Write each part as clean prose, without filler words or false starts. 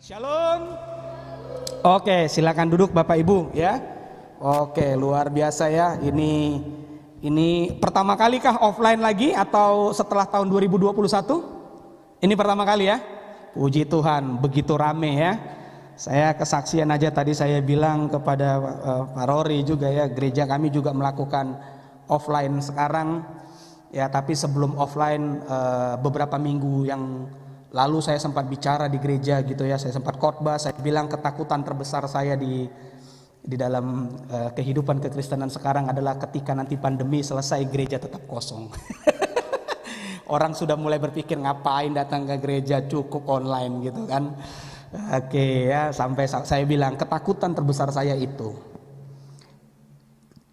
Shalom. Oke, silakan duduk Bapak Ibu ya. Oke, luar biasa ya. Ini pertama kali kah offline lagi atau setelah tahun 2021? Ini pertama kali ya. Puji Tuhan, begitu rame ya. Saya kesaksian aja tadi saya bilang kepada Pak Rory juga ya, gereja kami juga melakukan offline sekarang ya, tapi sebelum offline beberapa minggu yang lalu saya sempat bicara di gereja gitu ya, saya sempat khotbah, saya bilang ketakutan terbesar saya di dalam kehidupan kekristenan sekarang adalah ketika nanti pandemi selesai gereja tetap kosong. Orang sudah mulai berpikir ngapain datang ke gereja, cukup online gitu kan. Oke ya, sampai saya bilang ketakutan terbesar saya itu.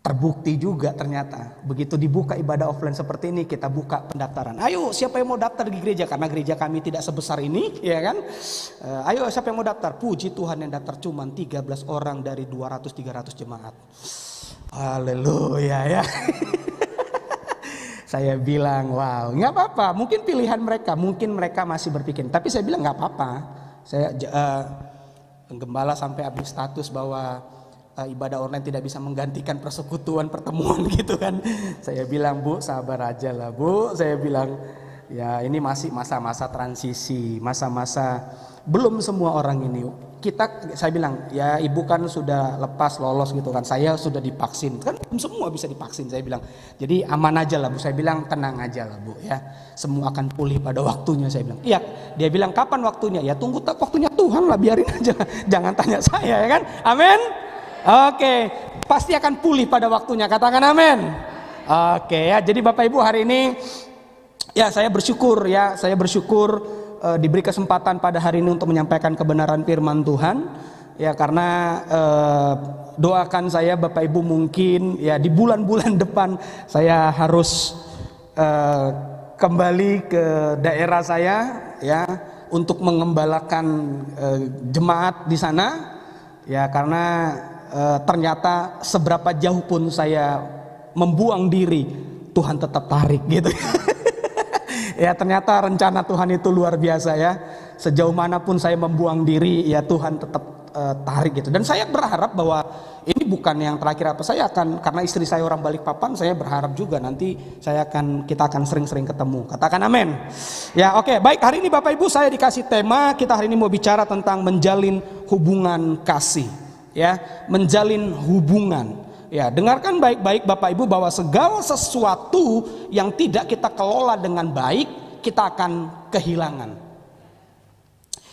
Terbukti juga ternyata begitu dibuka ibadah offline seperti ini, kita buka pendaftaran. Ayo siapa yang mau daftar di gereja, karena gereja kami tidak sebesar ini ya kan. Ayo siapa yang mau daftar. Puji Tuhan yang daftar cuma 13 orang dari 200-300 jemaat. Haleluya ya. Saya bilang wow, nggak apa-apa, mungkin pilihan mereka, mungkin mereka masih berpikir, tapi saya bilang nggak apa-apa. Saya gembala sampai update status bahwa ibadah online tidak bisa menggantikan persekutuan pertemuan gitu kan. Saya bilang Bu, sabar aja lah Bu. Saya bilang ya ini masih masa-masa transisi, masa-masa belum semua orang ini. Saya bilang ya ibu kan sudah lepas lolos gitu kan. Saya sudah divaksin kan, belum semua bisa divaksin. Saya bilang jadi aman aja lah Bu. Saya bilang tenang aja lah Bu ya. Semua akan pulih pada waktunya. Saya bilang iya. Dia bilang kapan waktunya? Ya tunggu waktunya Tuhan lah, biarin aja. Jangan tanya saya ya kan. Amin. Oke, pasti akan pulih pada waktunya. Katakan amin. Oke ya, jadi Bapak Ibu hari ini ya saya bersyukur diberi kesempatan pada hari ini untuk menyampaikan kebenaran firman Tuhan. Ya karena doakan saya Bapak Ibu mungkin ya di bulan-bulan depan saya harus kembali ke daerah saya ya untuk mengembalakan jemaat di sana. Ya karena ternyata seberapa jauh pun saya membuang diri, Tuhan tetap tarik gitu. Ya ternyata rencana Tuhan itu luar biasa ya. Sejauh manapun saya membuang diri, ya Tuhan tetap tarik gitu. Dan saya berharap bahwa ini bukan yang terakhir apa. Saya akan, karena istri saya orang Balikpapan, saya berharap juga nanti kita akan sering-sering ketemu. Katakan amin. Ya oke, baik, hari ini Bapak Ibu saya dikasih tema, kita hari ini mau bicara tentang menjalin hubungan kasih. Ya, menjalin hubungan. Ya, dengarkan baik-baik Bapak Ibu bahwa segala sesuatu yang tidak kita kelola dengan baik, kita akan kehilangan.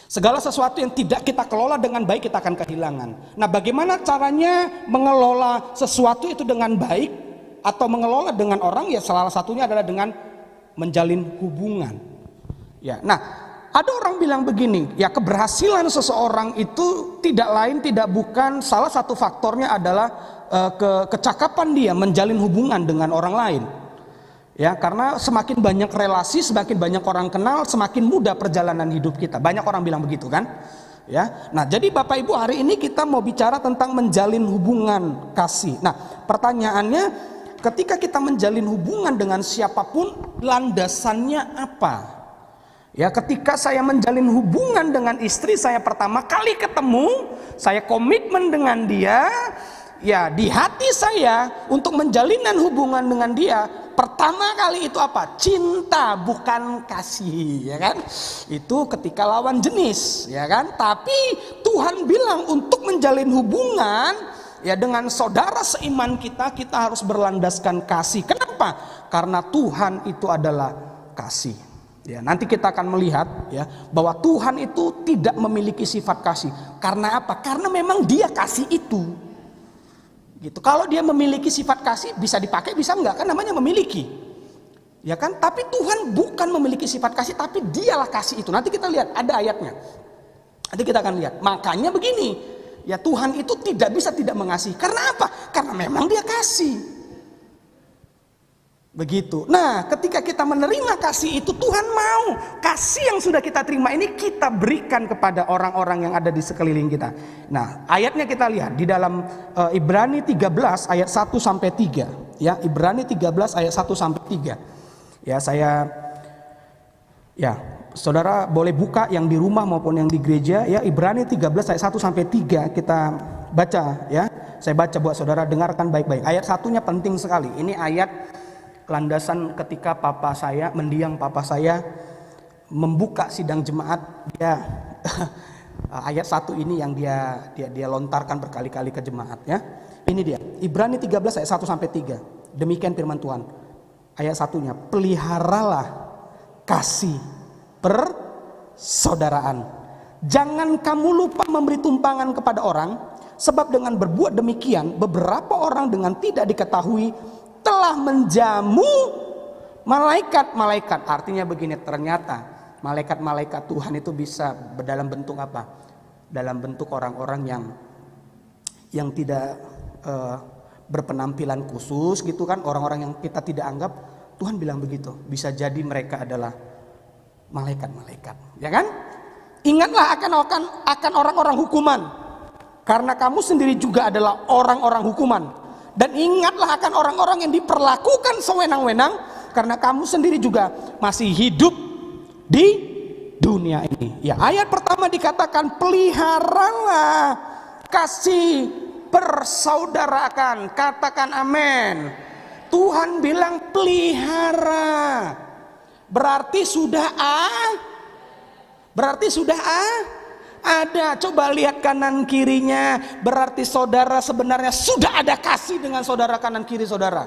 Segala sesuatu yang tidak kita kelola dengan baik, kita akan kehilangan. Nah, bagaimana caranya mengelola sesuatu itu dengan baik atau mengelola dengan orang? Ya, salah satunya adalah dengan menjalin hubungan. Ya, nah, ada orang bilang begini, ya keberhasilan seseorang itu tidak bukan, salah satu faktornya adalah kecakapan dia menjalin hubungan dengan orang lain. Ya, karena semakin banyak relasi, semakin banyak orang kenal, semakin mudah perjalanan hidup kita. Banyak orang bilang begitu kan? Ya. Nah, jadi Bapak Ibu hari ini kita mau bicara tentang menjalin hubungan kasih. Nah, pertanyaannya ketika kita menjalin hubungan dengan siapapun, landasannya apa? Ya, ketika saya menjalin hubungan dengan istri saya pertama kali ketemu, saya komitmen dengan dia, ya di hati saya untuk menjalinan hubungan dengan dia, pertama kali itu apa? Cinta, bukan kasih, ya kan? Itu ketika lawan jenis, ya kan? Tapi Tuhan bilang untuk menjalin hubungan ya dengan saudara seiman kita harus berlandaskan kasih. Kenapa? Karena Tuhan itu adalah kasih. Ya, nanti kita akan melihat ya bahwa Tuhan itu tidak memiliki sifat kasih. Karena apa? Karena memang Dia kasih itu. Gitu. Kalau Dia memiliki sifat kasih bisa dipakai, bisa enggak? Kan namanya memiliki. Ya kan? Tapi Tuhan bukan memiliki sifat kasih, tapi Dialah kasih itu. Nanti kita lihat ada ayatnya. Nanti kita akan lihat. Makanya begini, ya Tuhan itu tidak bisa tidak mengasihi. Karena apa? Karena memang Dia kasih. Begitu. Nah, ketika kita menerima kasih itu, Tuhan mau kasih yang sudah kita terima ini kita berikan kepada orang-orang yang ada di sekeliling kita. Nah, ayatnya kita lihat di dalam Ibrani 13 ayat 1 sampai 3. Ya, Ibrani 13 ayat 1 sampai 3. Ya, saudara boleh buka yang di rumah maupun yang di gereja ya, Ibrani 13 ayat 1 sampai 3 kita baca ya. Saya baca buat saudara, dengarkan baik-baik. Ayat satunya penting sekali. Ini ayat landasan ketika mendiang papa saya membuka sidang jemaat. Dia ayat 1 ini yang dia lontarkan berkali-kali ke jemaat ya. Ini dia, Ibrani 13 ayat 1 sampai 3. Demikian firman Tuhan. Ayat satunya, peliharalah kasih persaudaraan. Jangan kamu lupa memberi tumpangan kepada orang, sebab dengan berbuat demikian beberapa orang dengan tidak diketahui telah menjamu malaikat-malaikat. Artinya begini, ternyata malaikat-malaikat Tuhan itu bisa dalam bentuk apa? Dalam bentuk orang-orang yang tidak berpenampilan khusus gitu kan, orang-orang yang kita tidak anggap. Tuhan bilang begitu, bisa jadi mereka adalah malaikat-malaikat, ya kan? Ingatlah akan orang-orang hukuman, karena kamu sendiri juga adalah orang-orang hukuman. Dan ingatlah akan orang-orang yang diperlakukan sewenang-wenang, karena kamu sendiri juga masih hidup di dunia ini. Ya, ayat pertama dikatakan peliharalah kasih persaudaraan. Katakan amin. Tuhan bilang pelihara. Berarti sudah ada. Coba lihat kanan kirinya. Berarti saudara sebenarnya sudah ada kasih dengan saudara kanan kiri saudara.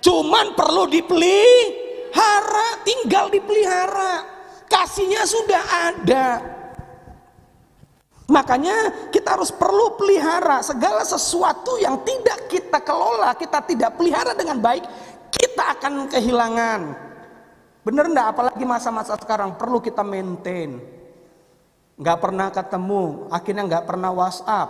Cuman perlu dipelihara, tinggal dipelihara. Kasihnya sudah ada. Makanya kita harus perlu pelihara segala sesuatu yang tidak kita kelola, kita tidak pelihara dengan baik, kita akan kehilangan. Bener enggak? Apalagi masa-masa sekarang perlu kita maintain. Nggak pernah ketemu, akhirnya nggak pernah WhatsApp.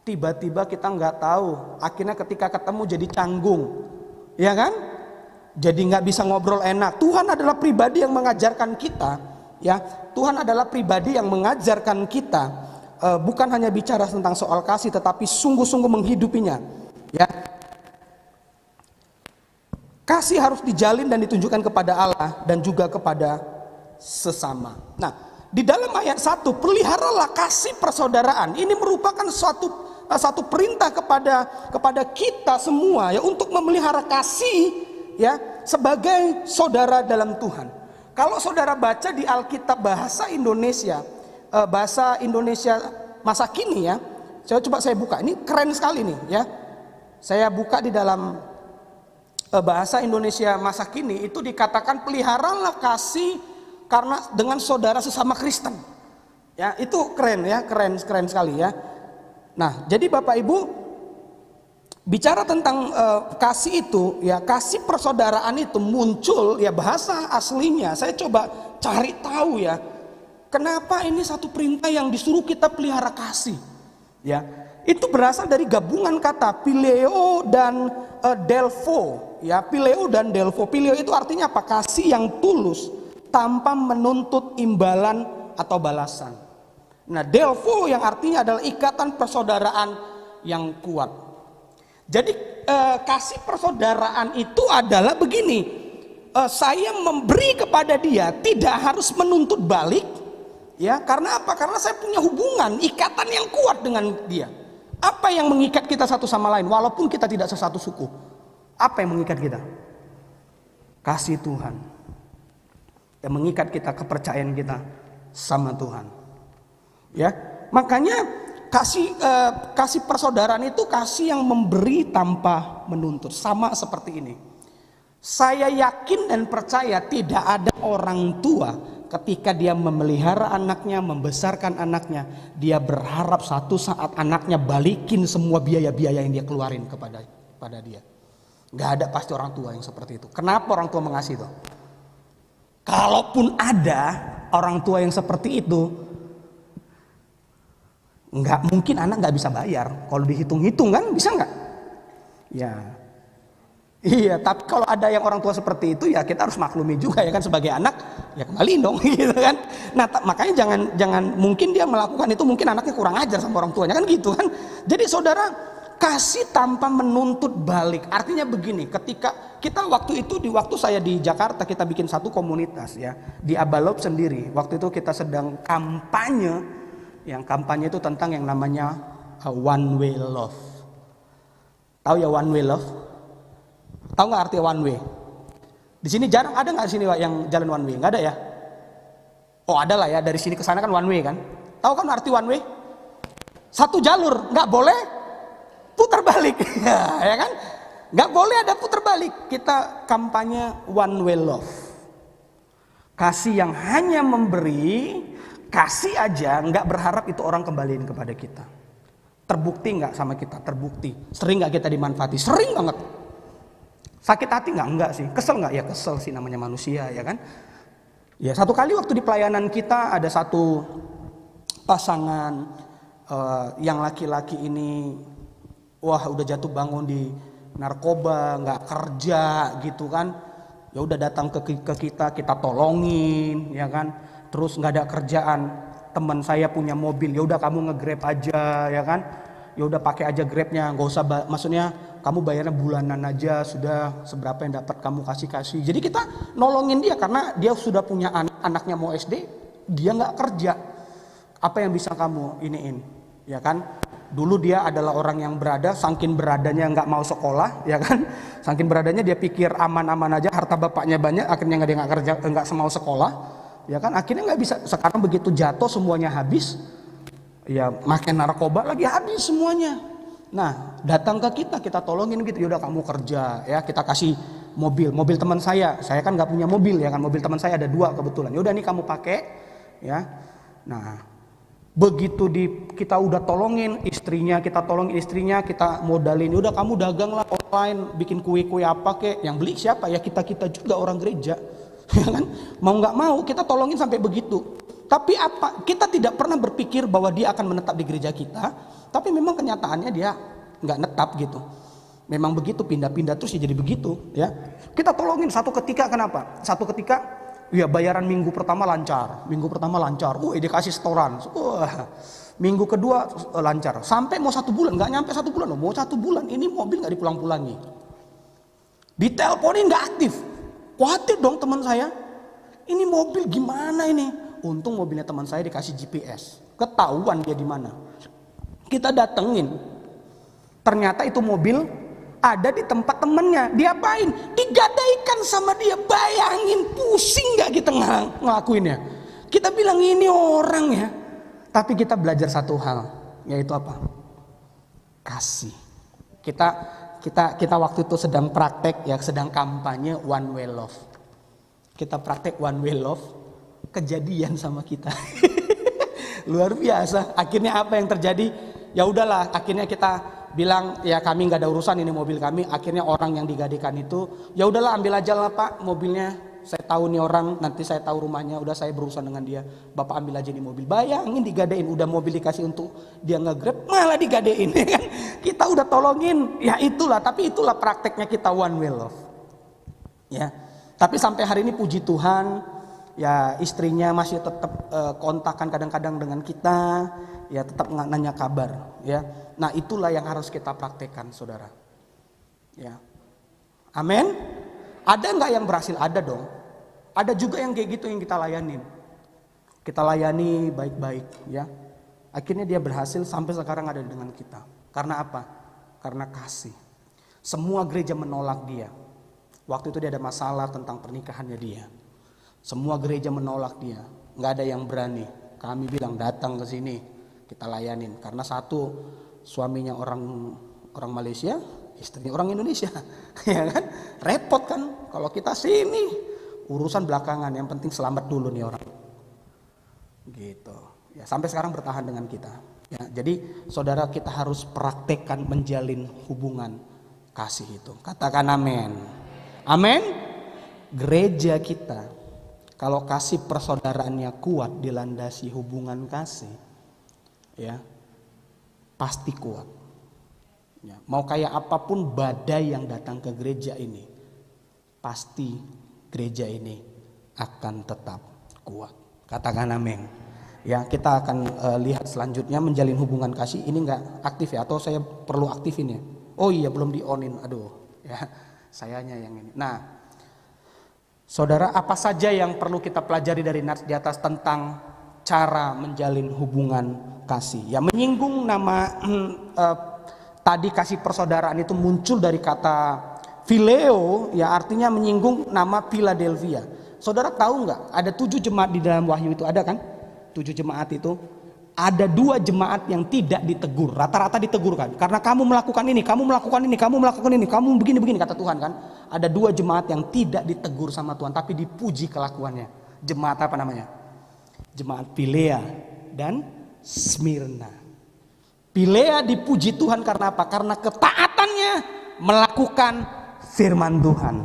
Tiba-tiba kita nggak tahu, akhirnya ketika ketemu jadi canggung, ya kan? Jadi nggak bisa ngobrol enak. Tuhan adalah pribadi yang mengajarkan kita, ya. Tuhan adalah pribadi yang mengajarkan kita, bukan hanya bicara tentang soal kasih, tetapi sungguh-sungguh menghidupinya, ya. Kasih harus dijalin dan ditunjukkan kepada Allah dan juga kepada sesama. Nah, di dalam ayat 1, peliharalah kasih persaudaraan. Ini merupakan satu perintah kepada kita semua ya, untuk memelihara kasih ya sebagai saudara dalam Tuhan. Kalau saudara baca di Alkitab bahasa Indonesia masa kini ya, coba saya buka. Ini keren sekali nih ya. Saya buka di dalam bahasa Indonesia masa kini, itu dikatakan peliharalah kasih karena dengan saudara sesama Kristen. Ya, itu keren ya, keren sekali ya. Nah, jadi Bapak Ibu bicara tentang kasih itu ya, kasih persaudaraan itu muncul ya, bahasa aslinya saya coba cari tahu ya. Kenapa ini satu perintah yang disuruh kita pelihara kasih? Ya, itu berasal dari gabungan kata phileo dan delpho. Ya, phileo dan delpho. Phileo itu artinya apa? Kasih yang tulus tanpa menuntut imbalan atau balasan. Nah, delpho yang artinya adalah ikatan persaudaraan yang kuat. Jadi kasih persaudaraan itu adalah begini, saya memberi kepada dia tidak harus menuntut balik, ya. Karena apa? Karena saya punya hubungan, ikatan yang kuat dengan dia. Apa yang mengikat kita satu sama lain, walaupun kita tidak sesatu suku? Apa yang mengikat kita? Kasih Tuhan. Yang mengikat kita, kepercayaan kita sama Tuhan. Ya, makanya kasih persaudaraan itu kasih yang memberi tanpa menuntut. Sama seperti ini. Saya yakin dan percaya tidak ada orang tua ketika dia memelihara anaknya, membesarkan anaknya, dia berharap satu saat anaknya balikin semua biaya-biaya yang dia keluarin kepada dia. Gak ada pasti orang tua yang seperti itu. Kenapa orang tua mengasihi itu? Kalaupun ada orang tua yang seperti itu, nggak mungkin anak nggak bisa bayar. Kalau dihitung-hitung kan bisa nggak? Ya, iya. Tapi kalau ada yang orang tua seperti itu ya kita harus maklumi juga ya kan, sebagai anak ya kembali dong gitu kan. Nah makanya jangan mungkin dia melakukan itu, mungkin anaknya kurang ajar sama orang tuanya kan gitu kan. Jadi saudara, kasih tanpa menuntut balik. Artinya begini, ketika kita waktu itu waktu saya di Jakarta, kita bikin satu komunitas ya di Abalop sendiri. Waktu itu kita sedang kampanye, yang kampanye itu tentang yang namanya one way love. Tahu ya one way love? Tahu nggak arti one way? Di sini jarang ada nggak sini yang jalan one way? Nggak ada ya? Oh ada lah ya, dari sini ke sana kan one way kan? Tahu kan arti one way? Satu jalur, nggak boleh putar balik, ya kan? Nggak boleh ada putar balik. Kita kampanye one way love. Kasih yang hanya memberi, kasih aja, nggak berharap itu orang kembaliin kepada kita. Terbukti nggak sama kita? Terbukti. Sering nggak kita dimanfaati? Sering banget. Sakit hati nggak? Enggak sih. Kesel nggak? Ya kesel sih, namanya manusia, ya kan? Ya satu kali waktu di pelayanan kita ada satu pasangan yang laki-laki ini, wah udah jatuh bangun di narkoba, nggak kerja gitu kan? Ya udah datang ke kita tolongin, ya kan? Terus nggak ada kerjaan, teman saya punya mobil, ya udah kamu nge-Grab aja, ya kan? Ya udah pakai aja Grabnya, nggak usah, maksudnya kamu bayarnya bulanan aja, sudah seberapa yang dapat kamu kasih. Jadi kita nolongin dia karena dia sudah punya anaknya mau SD, dia nggak kerja. Apa yang bisa kamu iniin, ya kan? Dulu dia adalah orang yang berada, saking beradanya nggak mau sekolah, ya kan? Saking beradanya dia pikir aman-aman aja, harta bapaknya banyak, akhirnya dia nggak kerja, nggak mau sekolah, ya kan? Akhirnya nggak bisa. Sekarang begitu jatuh semuanya habis, ya makin narkoba lagi habis semuanya. Nah datang ke kita tolongin gitu, yaudah kamu kerja, ya kita kasih mobil teman saya kan nggak punya mobil, ya kan? Mobil teman saya ada 2 kebetulan, yaudah nih kamu pakai, ya. Nah begitu kita udah tolongin istrinya, kita modalin, udah kamu dagang lah online, bikin kue-kue apa kek, yang beli siapa? Ya kita juga orang gereja, ya kan? Mau nggak mau kita tolongin sampai begitu. Tapi apa? Kita tidak pernah berpikir bahwa dia akan menetap di gereja kita, tapi memang kenyataannya dia nggak netap gitu. Memang begitu, pindah-pindah terus ya jadi begitu, ya. Kita tolongin satu ketika, kenapa? Satu ketika ya bayaran minggu pertama lancar, dikasih setoran, minggu kedua lancar, sampai mau 1 bulan, nggak nyampe 1 bulan, mau 1 bulan ini mobil nggak dipulang-pulangi, diteleponin nggak aktif, khawatir dong teman saya, ini mobil gimana ini? Untung mobilnya teman saya dikasih GPS, ketahuan dia di mana, kita datengin, ternyata itu mobil ada di tempat temennya. Diapain? Digadaikan sama dia. Bayangin, pusing gak kita ngelakuinnya? Kita bilang ini orang ya. Tapi kita belajar satu hal, yaitu apa? Kasih. Kita waktu itu sedang praktek, ya sedang kampanye one way love. Kita praktek one way love, kejadian sama kita. Luar biasa. Akhirnya apa yang terjadi? Ya udahlah, akhirnya kita bilang ya kami nggak ada urusan, ini mobil kami. Akhirnya orang yang digadekan itu, ya udahlah ambil aja lah Pak mobilnya, saya tahu nih orang, nanti saya tahu rumahnya, udah saya berurusan dengan dia, Bapak ambil aja nih mobil. Bayangin digadein, udah mobil dikasih untuk dia nge-Grab malah digadein, ya kan? Kita udah tolongin, ya itulah, tapi itulah prakteknya kita one way love, ya. Tapi sampai hari ini puji Tuhan, ya istrinya masih tetap kontakan kadang-kadang dengan kita, ya tetap nanya kabar, ya. Nah itulah yang harus kita praktekkan, saudara. Ya, amin. Ada nggak yang berhasil? Ada dong. Ada juga yang kayak gitu yang kita layanin. Kita layani baik-baik, ya. Akhirnya dia berhasil sampai sekarang ada dengan kita. Karena apa? Karena kasih. Semua gereja menolak dia. Waktu itu dia ada masalah tentang pernikahannya dia. Semua gereja menolak dia. Nggak ada yang berani. Kami bilang datang ke sini, kita layanin. Karena satu, suaminya orang Malaysia, istrinya orang Indonesia, ya kan? Repot kan? Kalau kita sini urusan belakangan, yang penting selamat dulu nih orang. Gitu. Ya sampai sekarang bertahan dengan kita. Ya, jadi saudara kita harus praktekkan menjalin hubungan kasih itu. Katakan amin. Amin. Gereja kita kalau kasih persaudaraannya kuat dilandasi hubungan kasih, ya pasti kuat. Ya, mau kayak apapun badai yang datang ke gereja ini, pasti gereja ini akan tetap kuat. Katakan amin. Ya, kita akan lihat selanjutnya menjalin hubungan kasih. Ini nggak aktif ya, atau saya perlu aktifin ya? Oh iya, belum di onin. Aduh, ya sayanya yang ini. Nah, saudara, apa saja yang perlu kita pelajari dari nats di atas tentang cara menjalin hubungan kasih? Ya, menyinggung nama tadi kasih persaudaraan itu muncul dari kata phileo, ya artinya menyinggung nama Philadelphia. Saudara tahu nggak? Ada 7 jemaat di dalam Wahyu itu, ada kan? 7 jemaat itu, ada 2 jemaat yang tidak ditegur, rata-rata ditegur kan, karena kamu melakukan ini, kamu melakukan ini, kamu melakukan ini, kamu begini-begini, kata Tuhan kan. Ada 2 jemaat yang tidak ditegur sama Tuhan, tapi dipuji kelakuannya. Jemaat apa namanya? Jemaat Pilea dan Smyrna. Pilea dipuji Tuhan karena apa? Karena ketaatannya melakukan firman Tuhan.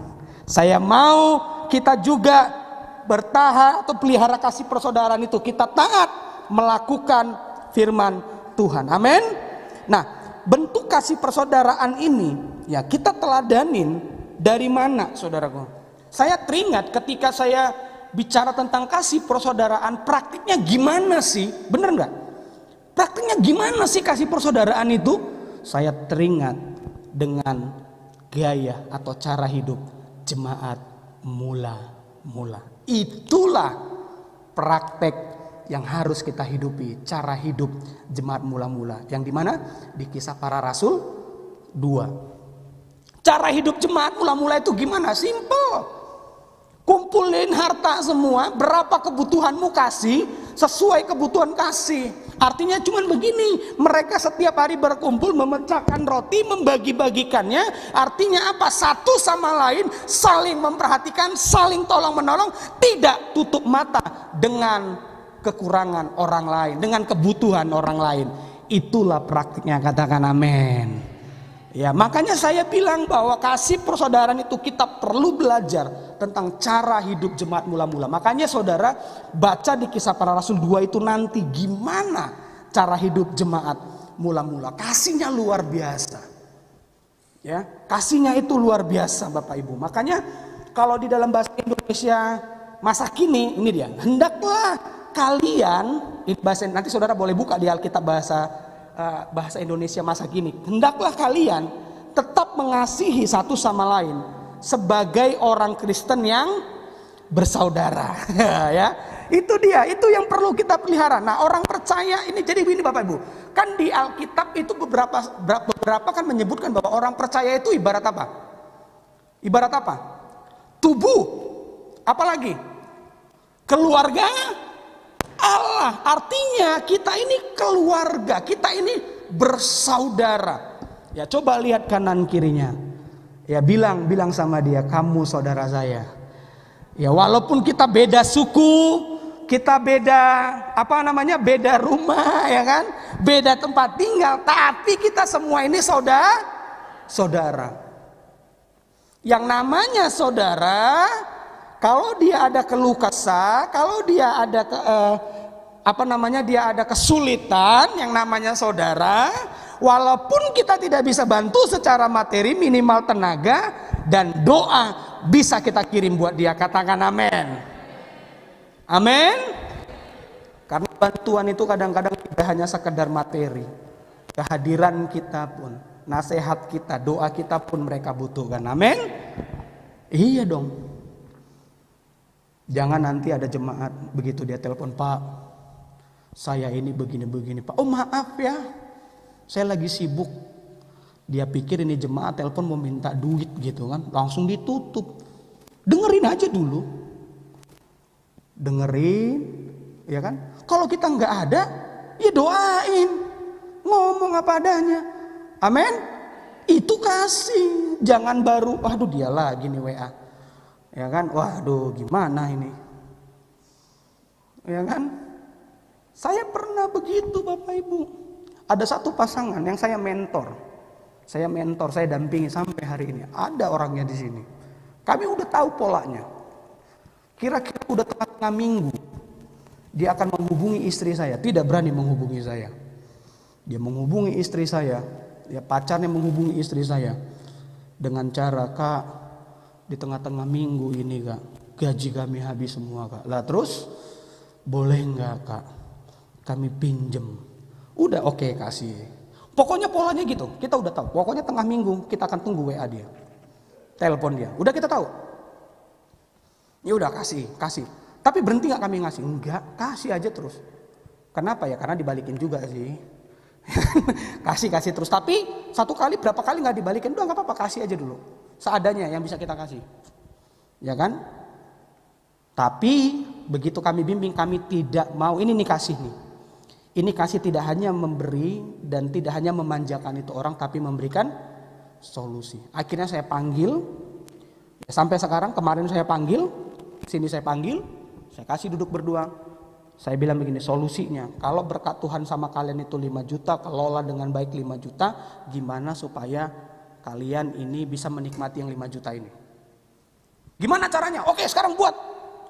Saya mau kita juga bertahan atau pelihara kasih persaudaraan itu, kita taat melakukan firman Tuhan. Amin. Nah, bentuk kasih persaudaraan ini ya kita teladanin dari mana, saudaraku? Saya teringat ketika saya bicara tentang kasih persaudaraan, praktiknya gimana sih? Bener nggak? Praktiknya gimana sih kasih persaudaraan itu? Saya teringat dengan gaya atau cara hidup jemaat mula-mula. Itulah praktek yang harus kita hidupi, cara hidup jemaat mula-mula. Yang dimana? Di Kisah Para Rasul 2. Cara hidup jemaat mula-mula itu gimana? Simple. Kumpulin harta semua, berapa kebutuhanmu kasih, sesuai kebutuhan kasih. Artinya cuman begini, mereka setiap hari berkumpul memecahkan roti, membagi-bagikannya. Artinya apa? Satu sama lain saling memperhatikan, saling tolong-menolong, tidak tutup mata dengan kekurangan orang lain, dengan kebutuhan orang lain. Itulah praktiknya, katakan amin. Ya, makanya saya bilang bahwa kasih persaudaraan itu kita perlu belajar tentang cara hidup jemaat mula-mula. Makanya saudara baca di Kisah Para Rasul 2 itu nanti gimana cara hidup jemaat mula-mula. Kasihnya luar biasa. Ya, kasihnya itu luar biasa Bapak Ibu. Makanya kalau di dalam bahasa Indonesia masa kini ini dia, hendaklah kalian, nanti saudara boleh buka di Alkitab bahasa Indonesia masa kini. Hendaklah kalian tetap mengasihi satu sama lain sebagai orang Kristen yang bersaudara. Ya, itu dia, itu yang perlu kita pelihara. Nah, orang percaya ini jadi begini Bapak Ibu. Kan di Alkitab itu beberapa kan menyebutkan bahwa orang percaya itu ibarat apa? Ibarat apa? Tubuh. Apalagi? Keluarga Allah. Artinya kita ini keluarga, kita ini bersaudara. Ya, coba lihat kanan kirinya. Ya, bilang sama dia, kamu saudara saya. Ya, walaupun kita beda suku, kita beda beda rumah, ya kan, beda tempat tinggal, tapi kita semua ini saudara. Yang namanya saudara, kalau dia ada keluh kesah, kalau dia ada dia ada kesulitan, yang namanya saudara, walaupun kita tidak bisa bantu secara materi, minimal tenaga dan doa bisa kita kirim buat dia. Katakan amin. Amin. Karena bantuan itu kadang-kadang tidak hanya sekedar materi. Kehadiran kita pun, nasihat kita, doa kita pun mereka butuhkan. Amin. Iya dong. Jangan nanti ada jemaat begitu dia telepon, Pak, saya ini begini-begini Pak. Oh maaf ya, saya lagi sibuk. Dia pikir ini jemaat telepon mau minta duit gitu kan, langsung ditutup. Dengerin aja dulu. Dengerin, ya kan. Kalau kita nggak ada, ya doain. Ngomong apa adanya. Amin. Itu kasih. Jangan baru, aduh dia lagi nih WA. Ya kan, waduh gimana ini. Ya kan. Saya pernah begitu Bapak Ibu. Ada satu pasangan yang saya mentor, saya dampingi sampai hari ini. Ada orangnya di sini. Kami udah tahu polanya. Kira-kira udah tengah minggu, dia akan menghubungi istri saya. Tidak berani menghubungi saya. Dia menghubungi istri saya, ya pacarnya menghubungi istri saya dengan cara, Kak, di tengah-tengah minggu ini Kak, gaji kami habis semua Kak. Lah terus, boleh nggak Kak? kami pinjem. Udah oke, kasih. Pokoknya polanya gitu, kita udah tahu. Pokoknya tengah minggu kita akan tunggu WA dia, telepon dia. Udah kita tahu. Ya udah kasih. Tapi berhenti nggak kami ngasih? Enggak, kasih aja terus. Kenapa ya? Karena dibalikin juga sih. kasih terus. Tapi satu kali berapa kali nggak dibalikin? Udah nggak apa-apa, kasih aja dulu. Seadanya yang bisa kita kasih. Ya kan? Tapi begitu kami bimbing, kami tidak mau. Ini nih kasih nih. Ini kasih tidak hanya memberi dan tidak hanya memanjakan itu orang, tapi memberikan solusi. Akhirnya saya panggil. Sampai sekarang, kemarin saya panggil. Sini saya panggil. Saya kasih duduk berdua. Saya bilang begini, solusinya. Kalau berkat Tuhan sama kalian itu 5 juta, kelola dengan baik 5 juta. Gimana supaya kalian ini bisa menikmati yang 5 juta ini? Gimana caranya? Oke, sekarang buat.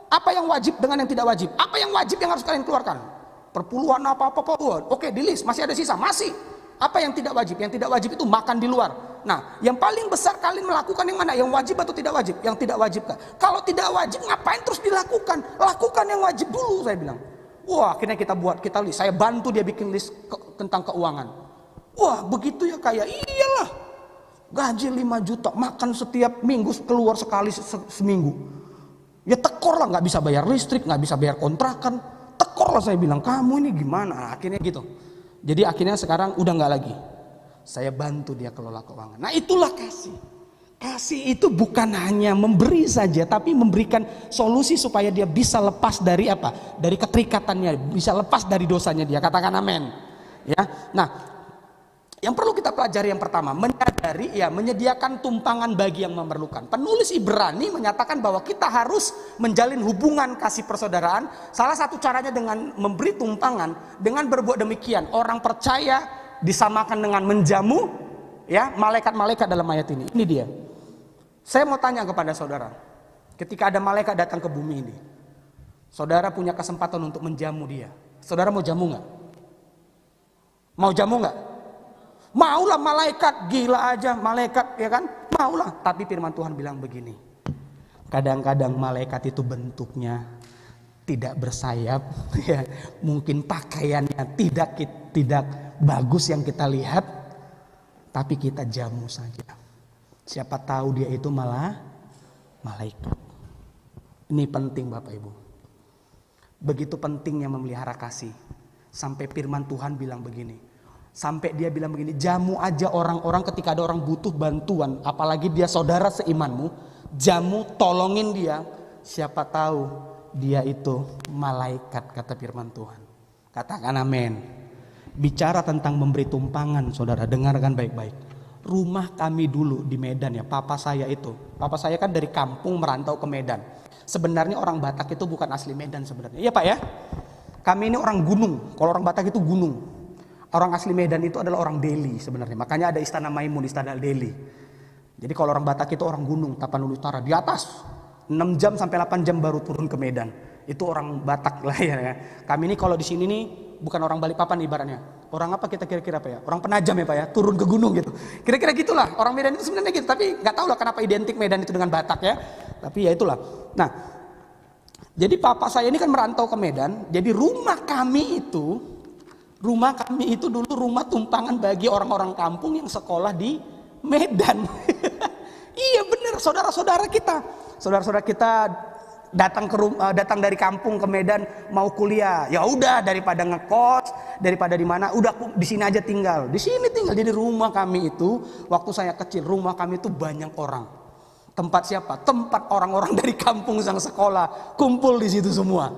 Apa yang wajib dengan yang tidak wajib? Apa yang wajib yang harus kalian keluarkan? Perpuluhan apa-apa buat. Oke, di list. Masih ada sisa? Masih. Apa yang tidak wajib? Yang tidak wajib itu makan di luar. Nah, yang paling besar kalian melakukan yang mana? Yang wajib atau tidak wajib? Yang tidak wajib kan? Kalau tidak wajib, ngapain terus dilakukan? Lakukan yang wajib dulu, saya bilang. Wah, akhirnya kita list. Saya bantu dia bikin list tentang keuangan. Wah, begitu ya, kayak iyalah. Gaji 5 juta, makan setiap minggu, keluar sekali seminggu. Ya tekor lah, nggak bisa bayar listrik, nggak bisa bayar kontrakan. Tekor lah, saya bilang, kamu ini gimana? Akhirnya gitu. Jadi akhirnya sekarang udah nggak lagi. Saya bantu dia kelola keuangan. Nah, itulah kasih. Kasih itu bukan hanya memberi saja, tapi memberikan solusi supaya dia bisa lepas dari apa? Dari keterikatannya, bisa lepas dari dosanya dia. Katakan amin. Ya. Nah, yang perlu kita pelajari yang pertama, menyediakan tumpangan bagi yang memerlukan. Penulis Ibrani menyatakan bahwa kita harus menjalin hubungan kasih persaudaraan. Salah satu caranya dengan memberi tumpangan, dengan berbuat demikian. Orang percaya disamakan dengan menjamu ya malaikat-malaikat dalam ayat ini. Ini dia. Saya mau tanya kepada saudara, ketika ada malaikat datang ke bumi ini, saudara punya kesempatan untuk menjamu dia. Saudara mau jamu nggak? Mau jamu nggak? Maulah, malaikat, gila aja malaikat, ya kan? Maulah. Tapi firman Tuhan bilang begini, kadang-kadang malaikat itu bentuknya tidak bersayap, ya, mungkin pakaiannya tidak bagus yang kita lihat, tapi kita jamu saja. Siapa tahu dia itu malah malaikat. Ini penting Bapak Ibu. Begitu pentingnya memelihara kasih. Sampai firman Tuhan bilang begini. Sampai dia bilang begini, jamu aja orang-orang ketika ada orang butuh bantuan, apalagi dia saudara seimanmu, jamu, tolongin dia. Siapa tahu dia itu malaikat, kata firman Tuhan. Katakan amin. Bicara tentang memberi tumpangan, saudara, dengarkan baik-baik. Rumah kami dulu di Medan ya, papa saya kan dari kampung merantau ke Medan. Sebenarnya orang Batak itu bukan asli Medan sebenarnya. Iya Pak ya, kami ini orang gunung. Kalau orang Batak itu gunung. Orang asli Medan itu adalah orang Delhi sebenarnya. Makanya ada Istana Maimun, Istana Delhi. Jadi kalau orang Batak itu orang gunung, Tapanuli Utara, di atas 6 jam sampai 8 jam baru turun ke Medan. Itu orang Batak lah ya. Kami ini kalau di sini nih bukan orang Balikpapan ibaratnya. Orang apa kita kira-kira Pak ya? Orang Penajam ya Pak ya, turun ke gunung gitu. Kira-kira gitulah. Orang Medan itu sebenarnya gitu, tapi nggak tahu lah kenapa identik Medan itu dengan Batak ya. Tapi ya itulah. Nah, jadi papa saya ini kan merantau ke Medan. Jadi rumah kami itu dulu rumah tumpangan bagi orang-orang kampung yang sekolah di Medan. Iya benar, saudara-saudara kita datang dari kampung ke Medan mau kuliah. Ya udah, daripada ngekos, daripada di mana, udah di sini aja tinggal. Di sini tinggal. Jadi rumah kami itu waktu saya kecil, rumah kami itu banyak orang. Tempat siapa? Tempat orang-orang dari kampung sang sekolah kumpul di situ semua.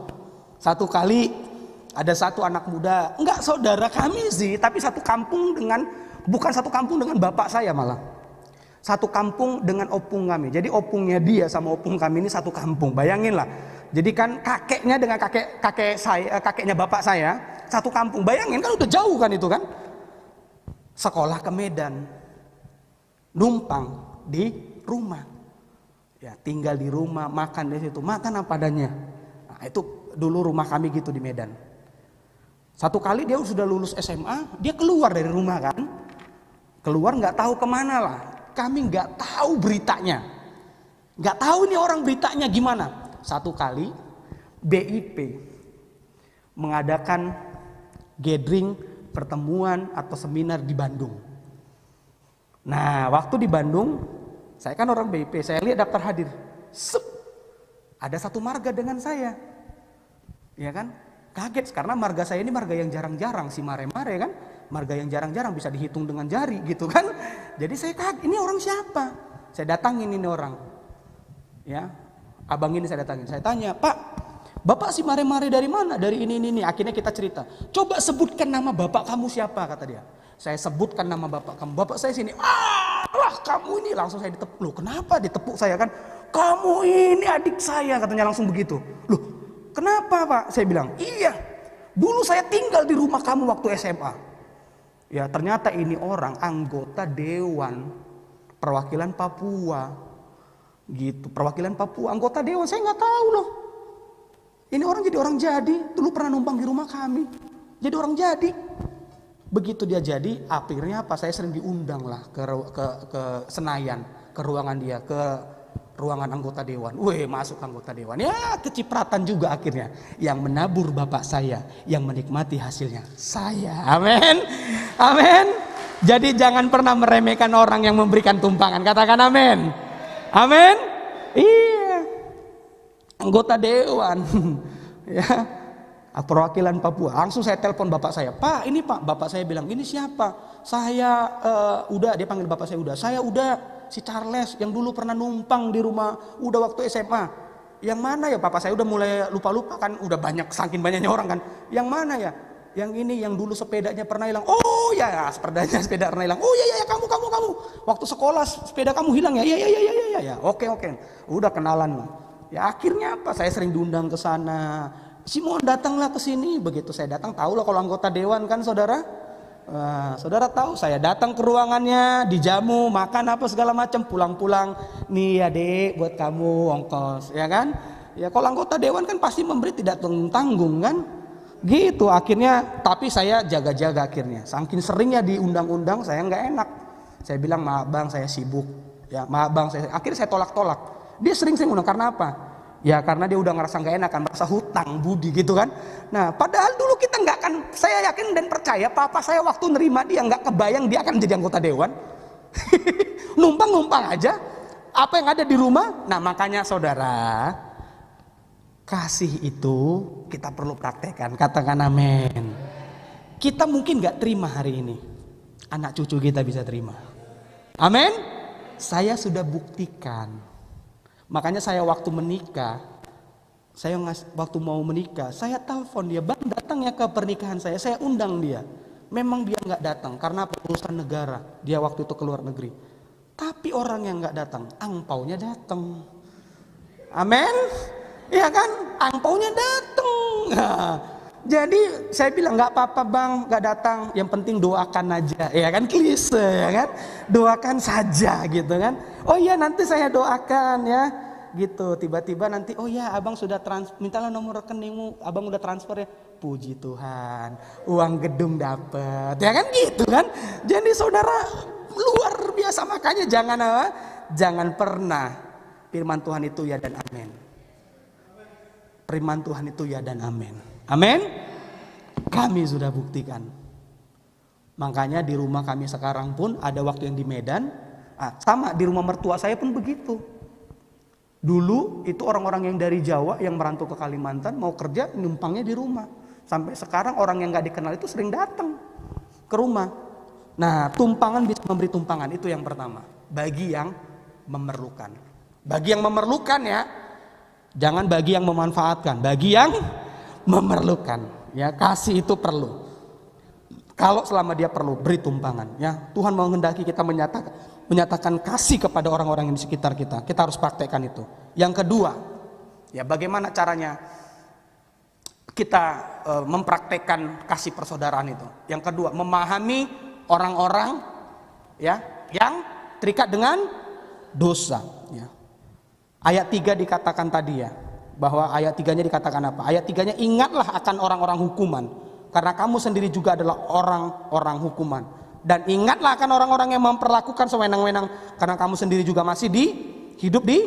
Satu kali ada satu anak muda, enggak saudara kami sih, tapi bukan satu kampung dengan bapak saya malah. Satu kampung dengan opung kami. Jadi opungnya dia sama opung kami ini satu kampung. Bayangin lah. Jadi kan kakeknya dengan kakeknya bapak saya satu kampung. Bayangin kan udah jauh kan itu kan. Sekolah ke Medan. Numpang di rumah. Ya, tinggal di rumah, makan di situ. Makan apa adanya. Nah, itu dulu rumah kami gitu di Medan. Satu kali dia sudah lulus SMA, dia keluar dari rumah kan. Keluar nggak tahu kemana lah. Kami nggak tahu beritanya, nggak tahu nih orang beritanya gimana. Satu kali BIP mengadakan gathering, pertemuan atau seminar di Bandung. Nah, waktu di Bandung, saya kan orang BIP, saya lihat daftar hadir. Sep, ada satu marga dengan saya. Ya kan? Kaget karena marga saya ini marga yang jarang-jarang, si mare-mare kan. Marga yang jarang-jarang bisa dihitung dengan jari gitu kan. Jadi saya kaget, ini orang siapa? Saya datangin ini orang. Ya. Abang ini saya datangin. Saya tanya, "Pak, Bapak si mare-mare dari mana?" "Dari ini." Akhirnya kita cerita. "Coba sebutkan nama bapak kamu siapa?" kata dia. Saya sebutkan nama bapak kamu. "Bapak saya sini." "Lah, kamu ini." Langsung saya ditepuk. "Loh, kenapa ditepuk saya kan?" "Kamu ini adik saya," katanya langsung begitu. "Loh, kenapa, Pak?" Saya bilang, "Iya, dulu saya tinggal di rumah kamu waktu SMA." Ya, ternyata ini orang anggota Dewan Perwakilan Papua. Gitu, perwakilan Papua, anggota Dewan, saya nggak tahu loh. Ini orang jadi orang jadi, dulu pernah numpang di rumah kami. Jadi orang jadi. Begitu dia jadi, akhirnya apa? Saya sering diundang lah ke Senayan, ke ruangan dia, ke ruangan anggota dewan. Masuk anggota dewan. Ya, kecipratan juga akhirnya. Yang menabur bapak saya, yang menikmati hasilnya saya. Amin. Amin. Jadi jangan pernah meremehkan orang yang memberikan tumpangan. Katakan amin. Amin. Iya. Anggota dewan. Ya. Perwakilan Papua. Langsung saya telepon bapak saya. "Pak, ini Pak." Bapak saya bilang, "Ini siapa?" "Saya udah," dia panggil bapak saya, "Saya udah si Charles yang dulu pernah numpang di rumah udah waktu SMA." "Yang mana ya?" Bapak saya udah mulai lupa-lupa kan, udah banyak, saking banyaknya orang kan. "Yang mana ya?" "Yang ini, yang dulu sepedanya pernah hilang." "Oh ya, sepeda pernah hilang." "Oh ya, kamu. Waktu sekolah sepeda kamu hilang ya?" "Iya. Oke. Udah kenalan lah. Ya akhirnya apa? Saya sering diundang ke sana. "Simon, datanglah ke sini." Begitu saya datang, tahu lah kalau anggota dewan kan, saudara. Saudara tahu, saya datang ke ruangannya, dijamu, makan apa segala macam, pulang-pulang, "Nih ya Dek, buat kamu ongkos," ya kan? Ya kalau anggota dewan kan pasti memberi, tidak tanggung kan? Gitu akhirnya, tapi saya jaga-jaga akhirnya. Saking seringnya diundang-undang, saya nggak enak. Saya bilang, "Maaf Bang, saya sibuk." Ya, "Maaf Bang, akhirnya saya tolak-tolak. Dia sering-sering undang karena apa? Ya karena dia udah ngerasa nggak enak kan, merasa hutang budi gitu kan. Nah padahal dulu kita nggak akan, saya yakin dan percaya papa saya waktu nerima dia nggak kebayang dia akan jadi anggota dewan. Numpang aja apa yang ada di rumah. Nah makanya saudara, kasih itu kita perlu praktekkan. Katakan amin. Kita mungkin nggak terima hari ini, anak cucu kita bisa terima. Amin. Saya sudah buktikan. Makanya saya waktu menikah, waktu mau menikah, saya telepon dia, "Bang, datang ya ke pernikahan saya undang dia." Memang dia nggak datang karena urusan negara, dia waktu itu keluar negeri. Tapi orang yang nggak datang, angpaunya datang. Amin, ya kan? Angpaunya datang. Nah, jadi saya bilang, "Nggak apa-apa Bang, nggak datang, yang penting doakan aja," ya kan, klise ya kan, doakan saja gitu kan. "Oh iya nanti saya doakan ya," gitu. Tiba-tiba nanti, "Oh ya abang sudah mintalah nomor rekeningmu, abang udah transfer ya." Puji Tuhan, uang gedung dapat, ya kan gitu kan. Jadi saudara luar biasa, makanya jangan pernah firman Tuhan itu ya dan amin. Firman Tuhan itu ya dan amin. Amin. Kami sudah buktikan. Makanya di rumah kami sekarang pun ada waktu yang di Medan, sama di rumah mertua saya pun begitu. Dulu itu orang-orang yang dari Jawa yang merantau ke Kalimantan mau kerja numpangnya di rumah. Sampai sekarang orang yang gak dikenal itu sering datang ke rumah. Nah, tumpangan bisa memberi tumpangan, itu yang pertama. Bagi yang memerlukan. Bagi yang memerlukan ya. Jangan bagi yang memanfaatkan, bagi yang memerlukan. Ya, kasih itu perlu. Kalau selama dia perlu, beri tumpangan. Ya, Tuhan mau menghendaki kita menyatakan kasih kepada orang-orang yang di sekitar kita. Kita harus praktekkan itu. Yang kedua, ya bagaimana caranya kita mempraktekkan kasih persaudaraan itu. Yang kedua, memahami orang-orang ya yang terikat dengan dosa. Ya. Ayat 3 dikatakan tadi ya, bahwa ayat 3-nya dikatakan apa? Ayat 3-nya, "Ingatlah akan orang-orang hukuman, karena kamu sendiri juga adalah orang-orang hukuman. Dan ingatlah akan orang-orang yang memperlakukan sewenang-wenang, karena kamu sendiri juga masih hidup di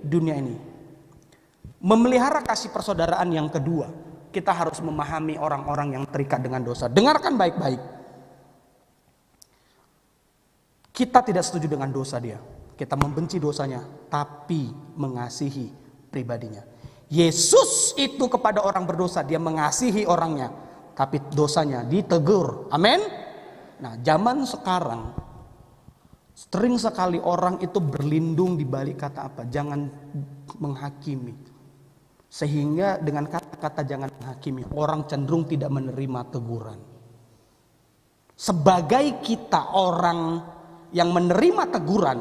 dunia ini." Memelihara kasih persaudaraan yang kedua, kita harus memahami orang-orang yang terikat dengan dosa. Dengarkan baik-baik. Kita tidak setuju dengan dosa dia. Kita membenci dosanya, tapi mengasihi pribadinya. Yesus itu kepada orang berdosa, dia mengasihi orangnya, tapi dosanya ditegur. Amin. Nah, zaman sekarang sering sekali orang itu berlindung di balik kata apa? Jangan menghakimi. Sehingga dengan kata-kata jangan menghakimi, orang cenderung tidak menerima teguran. Sebagai kita orang yang menerima teguran,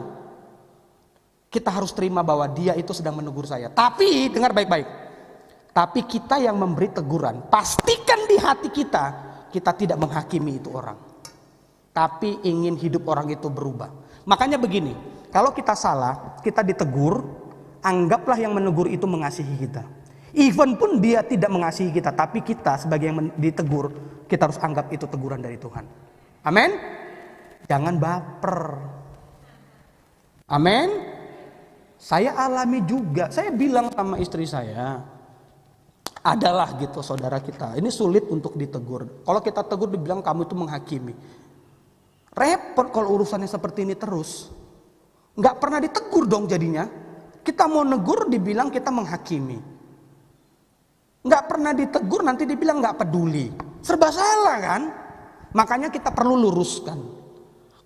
kita harus terima bahwa dia itu sedang menegur saya. Tapi, dengar baik-baik. Tapi kita yang memberi teguran, pastikan di hati kita, kita tidak menghakimi itu orang. Tapi ingin hidup orang itu berubah. Makanya begini, kalau kita salah, kita ditegur, anggaplah yang menegur itu mengasihi kita. Even pun dia tidak mengasihi kita, tapi kita sebagai yang ditegur, kita harus anggap itu teguran dari Tuhan. Amin. Jangan baper. Amin. Saya alami juga, saya bilang sama istri saya, adalah gitu saudara kita, ini sulit untuk ditegur. Kalau kita tegur dibilang kamu itu menghakimi. Repot kalau urusannya seperti ini terus. Nggak pernah ditegur dong jadinya. Kita mau negur dibilang kita menghakimi. Nggak pernah ditegur nanti dibilang nggak peduli. Serba salah kan? Makanya kita perlu luruskan.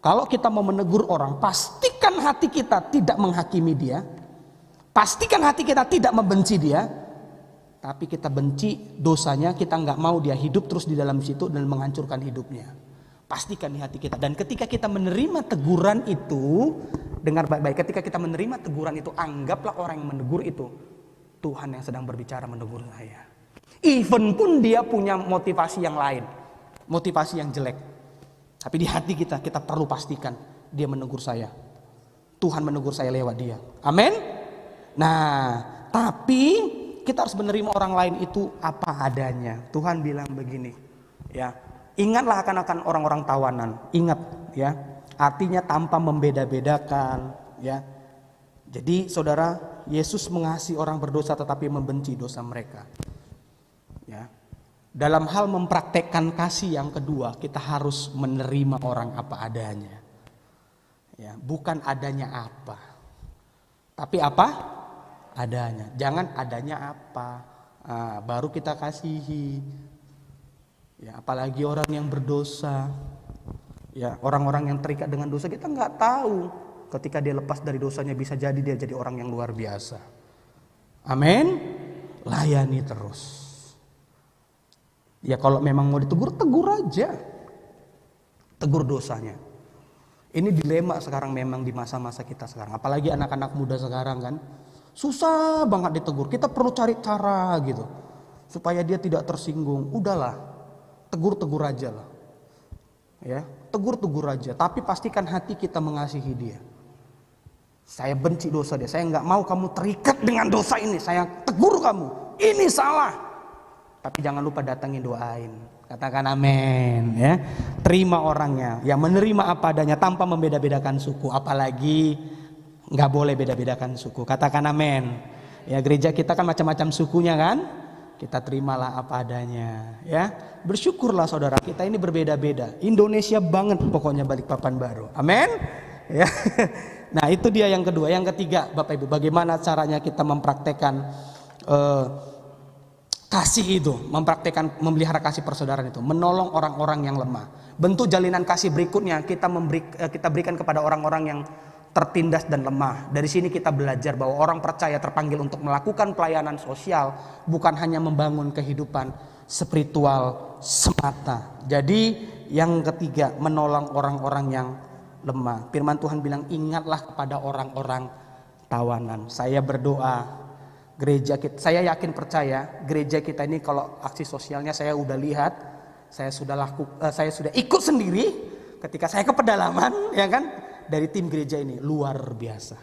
Kalau kita mau menegur orang, pastikan hati kita tidak menghakimi dia. Pastikan hati kita tidak membenci dia. Tapi kita benci dosanya, kita nggak mau dia hidup terus di dalam situ dan menghancurkan hidupnya. Pastikan di hati kita. Dan ketika kita menerima teguran itu, dengar baik-baik, ketika kita menerima teguran itu, anggaplah orang yang menegur itu Tuhan yang sedang berbicara menegur saya. Even pun dia punya motivasi yang lain, motivasi yang jelek. Tapi di hati kita perlu pastikan dia menegur saya. Tuhan menegur saya lewat dia. Amin. Nah, tapi kita harus menerima orang lain itu apa adanya. Tuhan bilang begini, ya. Ingatlah akan orang-orang tawanan. Ingat, ya. Artinya tanpa membeda-bedakan, ya. Jadi, saudara, Yesus mengasihi orang berdosa tetapi membenci dosa mereka. Ya. Dalam hal mempraktekkan kasih yang kedua, kita harus menerima orang apa adanya. Ya, bukan adanya apa, tapi apa adanya. Jangan adanya apa, baru kita kasihi. Ya, apalagi orang yang berdosa, ya orang-orang yang terikat dengan dosa, kita nggak tahu ketika dia lepas dari dosanya bisa jadi dia jadi orang yang luar biasa. Amin. Layani terus. Ya kalau memang mau ditegur, tegur aja. Tegur dosanya. Ini dilema sekarang memang di masa-masa kita sekarang. Apalagi anak-anak muda sekarang kan. Susah banget ditegur. Kita perlu cari cara gitu. Supaya dia tidak tersinggung. Udahlah. Tegur-tegur aja lah. Ya, tegur-tegur aja. Tapi pastikan hati kita mengasihi dia. Saya benci dosa dia. Saya nggak mau kamu terikat dengan dosa ini. Saya tegur kamu. Ini salah. Tapi jangan lupa datangin, doain. Katakan amin, ya. Terima orangnya, yang menerima apa adanya tanpa membeda-bedakan suku. Apalagi nggak boleh beda-bedakan suku. Katakan amin. Ya, gereja kita kan macam-macam sukunya kan. Kita terimalah apa adanya, ya. Bersyukurlah saudara, kita ini berbeda-beda. Indonesia banget pokoknya Balikpapan baru. Amin. Ya. Nah, itu dia yang kedua. Yang ketiga, Bapak Ibu, bagaimana caranya kita mempraktekkan kasih itu, mempraktekkan memelihara kasih persaudaraan itu, menolong orang-orang yang lemah. Bentuk jalinan kasih berikutnya kita berikan kepada orang-orang yang tertindas dan lemah. Dari sini kita belajar bahwa orang percaya terpanggil untuk melakukan pelayanan sosial, bukan hanya membangun kehidupan spiritual semata. Jadi yang ketiga, menolong orang-orang yang lemah. Firman Tuhan bilang, ingatlah kepada orang-orang tawanan. Saya berdoa gereja kita, saya yakin percaya gereja kita ini kalau aksi sosialnya saya udah lihat, saya sudah ikut sendiri ketika saya ke pedalaman, ya kan, dari tim gereja ini luar biasa.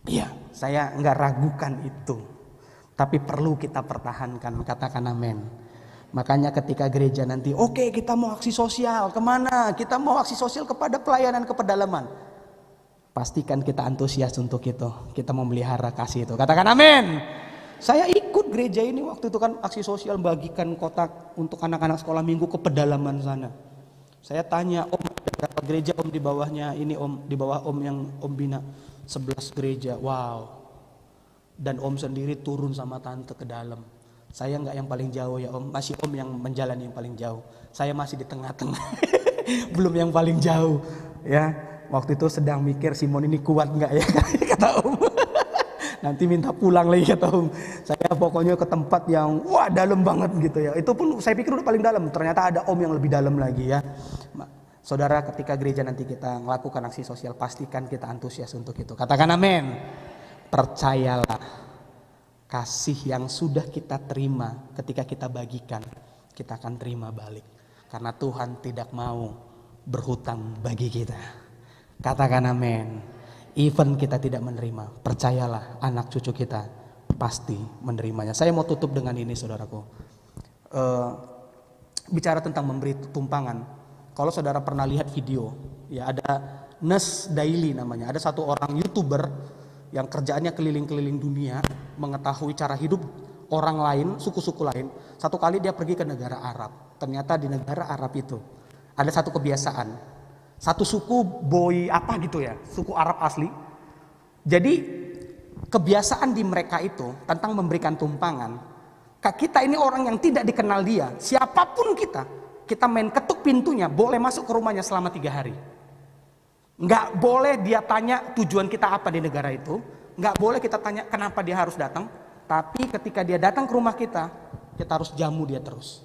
Iya, saya nggak ragukan itu, tapi perlu kita pertahankan. Katakan amin. Makanya ketika gereja nanti, oke, kita mau aksi sosial kemana? Kita mau aksi sosial kepada pelayanan ke pedalaman. Pastikan kita antusias untuk itu. Kita memelihara kasih itu. Katakan amin. Saya ikut gereja ini waktu itu kan aksi sosial bagikan kotak untuk anak-anak sekolah minggu ke pedalaman sana. Saya tanya, Om ada berapa gereja Om di bawahnya ini Om, di bawah Om yang Om bina? 11 gereja, wow. Dan Om sendiri turun sama tante ke dalam. Saya nggak yang paling jauh ya Om, masih Om yang menjalani yang paling jauh. Saya masih di tengah-tengah, belum yang paling jauh. Ya, waktu itu sedang mikir Simon ini kuat nggak ya, kata Om. Nanti minta pulang lagi kata Om. Saya pokoknya ke tempat yang wah dalam banget gitu ya. Itu pun saya pikir udah paling dalam. Ternyata ada Om yang lebih dalam lagi ya. Saudara, ketika gereja nanti kita melakukan aksi sosial, pastikan kita antusias untuk itu. Katakan amin. Percayalah. Kasih yang sudah kita terima ketika kita bagikan, kita akan terima balik. Karena Tuhan tidak mau berhutang bagi kita. Katakan amin. Even kita tidak menerima, percayalah anak cucu kita pasti menerimanya. Saya mau tutup dengan ini saudaraku. Bicara tentang memberi tumpangan. Kalau saudara pernah lihat video, ya ada Nes Daily namanya. Ada satu orang YouTuber yang kerjaannya keliling-keliling dunia mengetahui cara hidup orang lain, suku-suku lain. Satu kali dia pergi ke negara Arab. Ternyata di negara Arab itu ada satu kebiasaan. Satu suku boy apa gitu ya, suku Arab asli. Jadi kebiasaan di mereka itu tentang memberikan tumpangan. Kita ini orang yang tidak dikenal dia, siapapun kita main ketuk pintunya, boleh masuk ke rumahnya selama 3 hari. Nggak boleh dia tanya tujuan kita apa di negara itu. Nggak boleh kita tanya kenapa dia harus datang. Tapi ketika dia datang ke rumah kita harus jamu dia terus.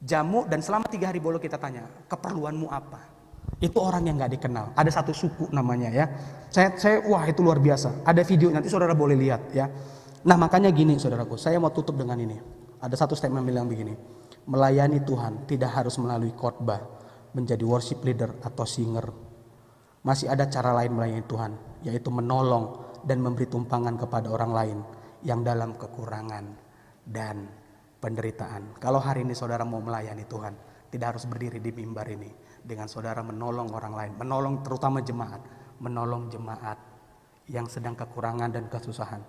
Jamu dan selama 3 hari boleh kita tanya, keperluanmu apa? Itu orang yang nggak dikenal. Ada satu suku namanya ya. Saya wah itu luar biasa. Ada video nanti saudara boleh lihat ya. Nah makanya gini saudaraku, saya mau tutup dengan ini. Ada satu statement bilang begini. Melayani Tuhan tidak harus melalui khotbah, menjadi worship leader atau singer. Masih ada cara lain melayani Tuhan, yaitu menolong dan memberi tumpangan kepada orang lain yang dalam kekurangan dan penderitaan. Kalau hari ini saudara mau melayani Tuhan, tidak harus berdiri di mimbar ini. Dengan saudara menolong orang lain, menolong terutama jemaat, menolong jemaat yang sedang kekurangan dan kesusahan.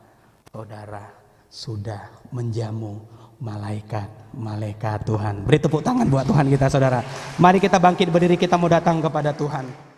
Saudara sudah menjamu malaikat Tuhan. Beri tepuk tangan buat Tuhan kita saudara. Mari kita bangkit berdiri, kita mau datang kepada Tuhan.